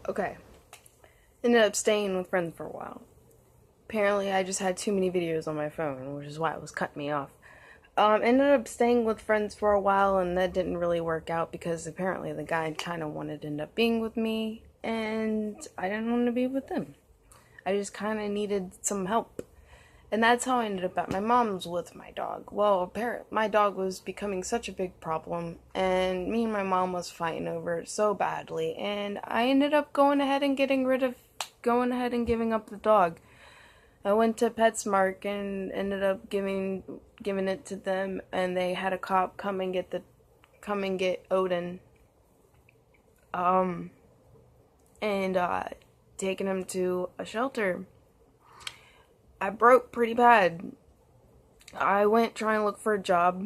Okay. Ended up staying with friends for a while. Apparently, I just had too many videos on my phone, which is why it was cutting me off. Ended up staying with friends for a while, and that didn't really work out because apparently the guy kind of wanted to end up being with me, and I didn't want to be with him. I just kind of needed some help. And that's how I ended up at my mom's with my dog. Well, my dog was becoming such a big problem, and me and my mom was fighting over it so badly, and I ended up going ahead and giving up the dog. I went to PetSmart and ended up giving it to them, and they had a cop come and get Odin, um, and taking him to a shelter. I broke pretty bad. I went trying to look for a job.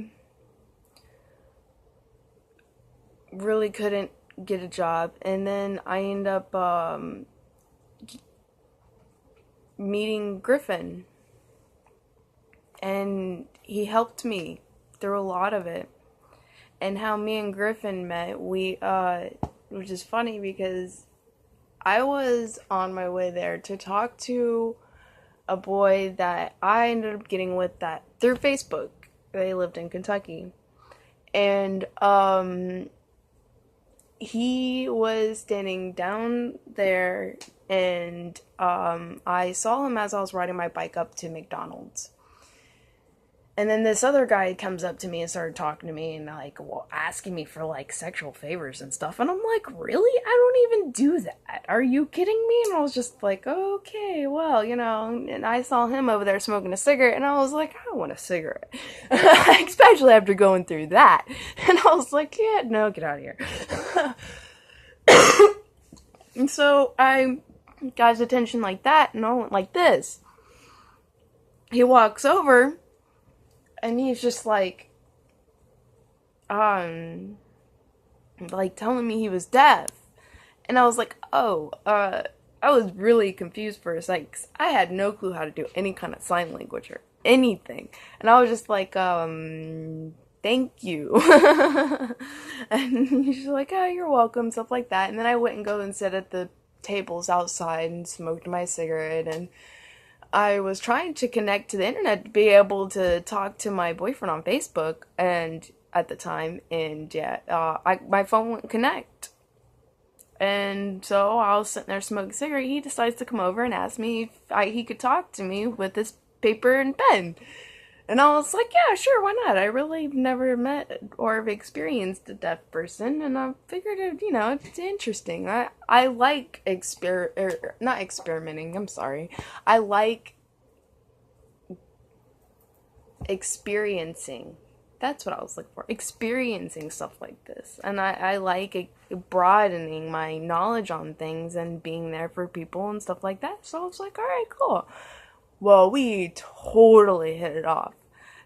Really couldn't get a job, and then I ended up meeting Griffin, and he helped me through a lot of it. And how me and Griffin met, which is funny because I was on my way there to talk to a boy that I ended up getting with that through Facebook. They lived in Kentucky, and he was standing down there, and I saw him as I was riding my bike up to McDonald's. And then this other guy comes up to me and started talking to me and asking me for sexual favors and stuff. And I'm like, really? I don't even do that. Are you kidding me? And I was just like, okay, well, And I saw him over there smoking a cigarette, and I was like, I want a cigarette, especially after going through that. And I was like, yeah, no, get out of here. And so I got his attention like that, and I went like this. He walks over, and he's just telling me he was deaf. And I was like, oh, I was really confused for a second, 'cause I had no clue how to do any kind of sign language or anything. And I was just like, thank you. And he's just like, oh, you're welcome, stuff like that. And then I went and go and sit at the tables outside and smoked my cigarette, and I was trying to connect to the internet to be able to talk to my boyfriend on Facebook, and at the time, and yeah, my phone wouldn't connect. And so I was sitting there smoking a cigarette. He decides to come over and ask me if he could talk to me with this paper and pen. And I was like, yeah, sure, why not? I really never met or have experienced a deaf person, and I figured it's interesting. I like not experimenting, I'm sorry. I like experiencing. That's what I was looking for. Experiencing stuff like this. And I like broadening my knowledge on things and being there for people and stuff like that. So I was like, alright, cool. Well, we totally hit it off.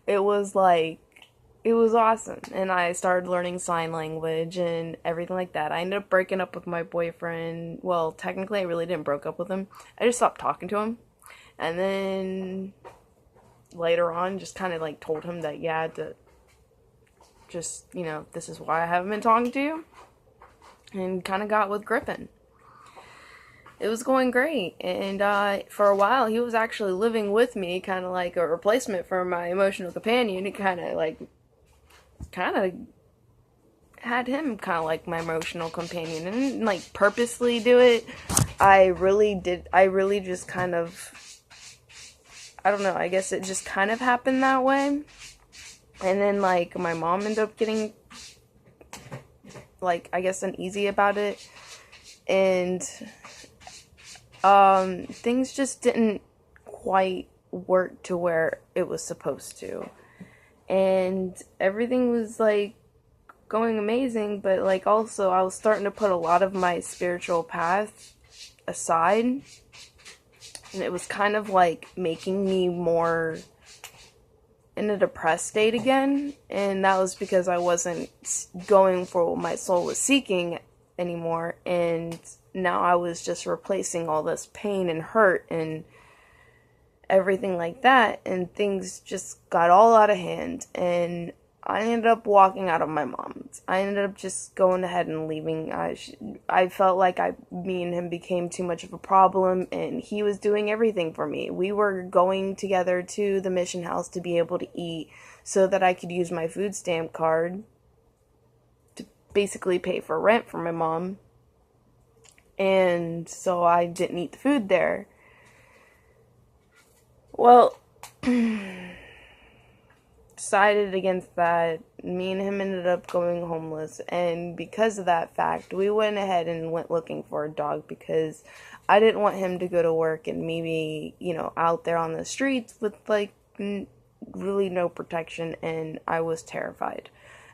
It was awesome. And I started learning sign language and everything like that. I ended up breaking up with my boyfriend. Well, technically, I really didn't break up with him. I just stopped talking to him. And then later on, just kind of told him that, yeah, this is why I haven't been talking to you. And kind of got with Griffin. It was going great, and for a while he was actually living with me, kind of like a replacement for my emotional companion. It kind of had him kind of like my emotional companion, and didn't purposely do it. I really just kind of, I don't know, I guess it just kind of happened that way. And then my mom ended up getting I guess uneasy about it, and things just didn't quite work to where it was supposed to. And everything was going amazing, but also I was starting to put a lot of my spiritual path aside. And it was kind of making me more in a depressed state again. And that was because I wasn't going for what my soul was seeking anymore. And now I was just replacing all this pain and hurt and everything like that, and things just got all out of hand. And I ended up walking out of my mom's. I ended up just going ahead and leaving. I felt like me and him became too much of a problem, and he was doing everything for me. We were going together to the mission house to be able to eat so that I could use my food stamp card to basically pay for rent for my mom. And so I didn't eat the food there. Well, decided against that. Me and him ended up going homeless, and because of that fact, we went ahead and went looking for a dog because I didn't want him to go to work and maybe, out there on the streets with like really no protection, and I was terrified.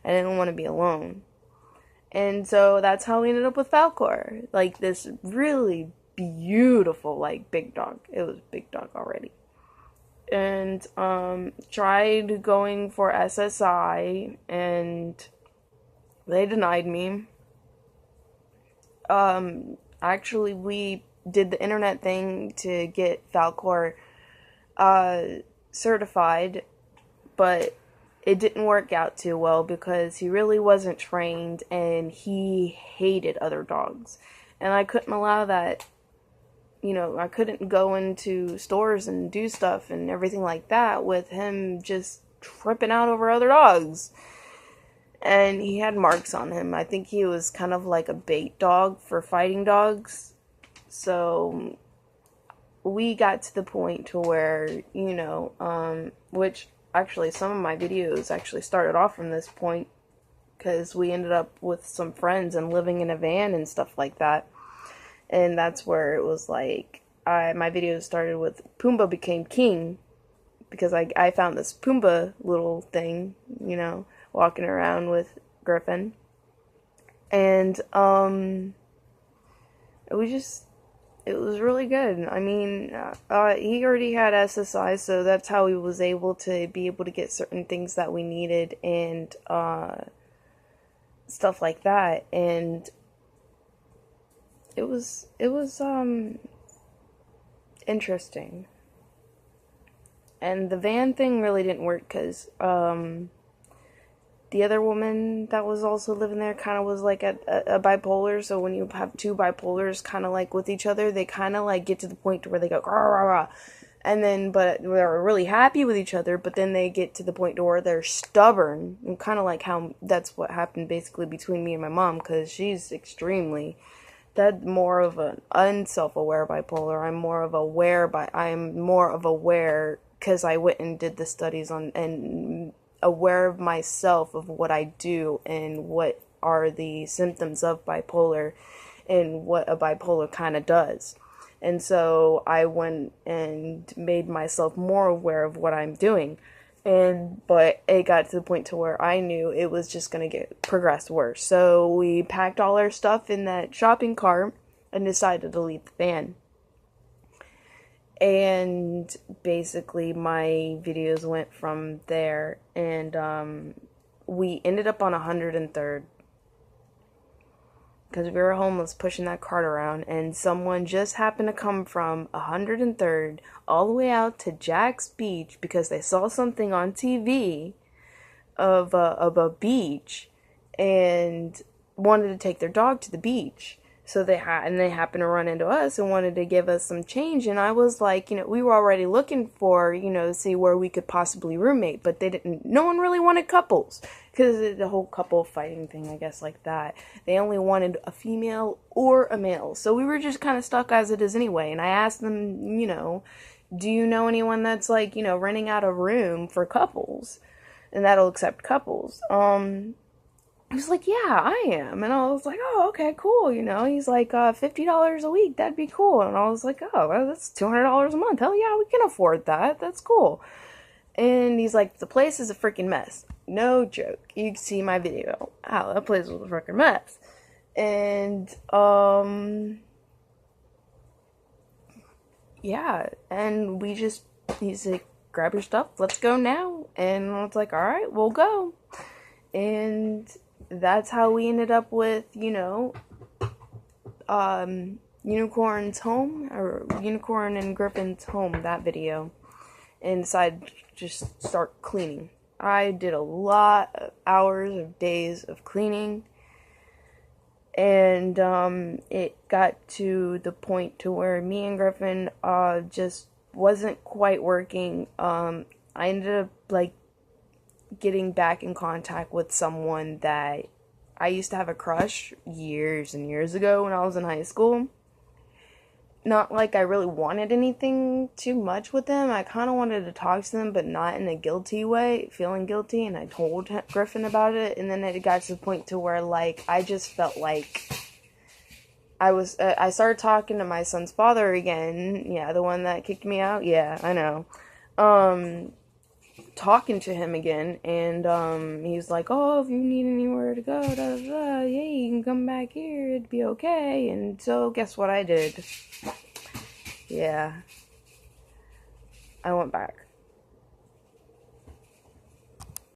I didn't want to be alone. And so that's how we ended up with Falcor. Like this really beautiful, like big dog. It was a big dog already. And tried going for SSI, and they denied me. Actually, we did the internet thing to get Falcor certified, but it didn't work out too well because he really wasn't trained and he hated other dogs. And I couldn't allow that. I couldn't go into stores and do stuff and everything like that with him just tripping out over other dogs. And he had marks on him. I think he was kind of like a bait dog for fighting dogs. So we got to the point to where, which actually some of my videos actually started off from this point because we ended up with some friends and living in a van and stuff like that. And that's where it was like, my videos started with Pumbaa became king, because I found this Pumbaa little thing, walking around with Griffin. And, it was really good. I mean, he already had SSI, so that's how he was able to get certain things that we needed and, stuff like that. And it was interesting. And the van thing really didn't work because the other woman that was also living there kind of was like a bipolar. So when you have two bipolars kind of like with each other, they kind of like get to the point to where they go rah, rah, rah. And then, but they're really happy with each other, but then they get to the point to where they're stubborn, and kind of like how that's what happened basically between me and my mom, because she's extremely, that's more of an unself-aware bipolar. I'm more of aware because I went and did the studies on and aware of myself, of what I do and what are the symptoms of bipolar and what a bipolar kind of does. And so I went and made myself more aware of what I'm doing. But it got to the point to where I knew it was just going to progress worse. So we packed all our stuff in that shopping cart and decided to leave the van. And basically my videos went from there, and we ended up on 103rd. Because we were homeless pushing that cart around, and someone just happened to come from 103rd all the way out to Jack's Beach because they saw something on TV of a beach and wanted to take their dog to the beach. So they happened to run into us and wanted to give us some change. And I was like, we were already looking for, to see where we could possibly roommate, but no one really wanted couples. Because the whole couple fighting thing, I guess, like that. They only wanted a female or a male. So we were just kind of stuck as it is anyway. And I asked them, do you know anyone that's like, renting out a room for couples? And that'll accept couples. He was like, yeah, I am. And I was like, oh, okay, cool. He's like, $50 a week. That'd be cool. And I was like, oh, well, that's $200 a month. Hell yeah, we can afford that. That's cool. And he's like, the place is a freaking mess. No joke. You can see my video. Wow, that place was a freaking mess. And, yeah. And he's like, grab your stuff. Let's go now. And I was like, all right, we'll go. And that's how we ended up with, Unicorn's home, or Unicorn and Griffin's home, that video. And decided to just start cleaning. I did a lot of hours of days of cleaning, and it got to the point to where me and Griffin just wasn't quite working. I ended up like getting back in contact with someone that I used to have a crush years and years ago when I was in high school. Not like I really wanted anything too much with them. I kind of wanted to talk to them, but not in a guilty way, feeling guilty. And I told Griffin about it, and then it got to the point to where like I just felt like I started talking to my son's father again. Yeah, the one that kicked me out. Yeah, I know. Talking to him again, and he's like, "Oh, if you need anywhere to go, da, da, da, yeah, you can come back here. It'd be okay." And so, guess what I did? Yeah, I went back.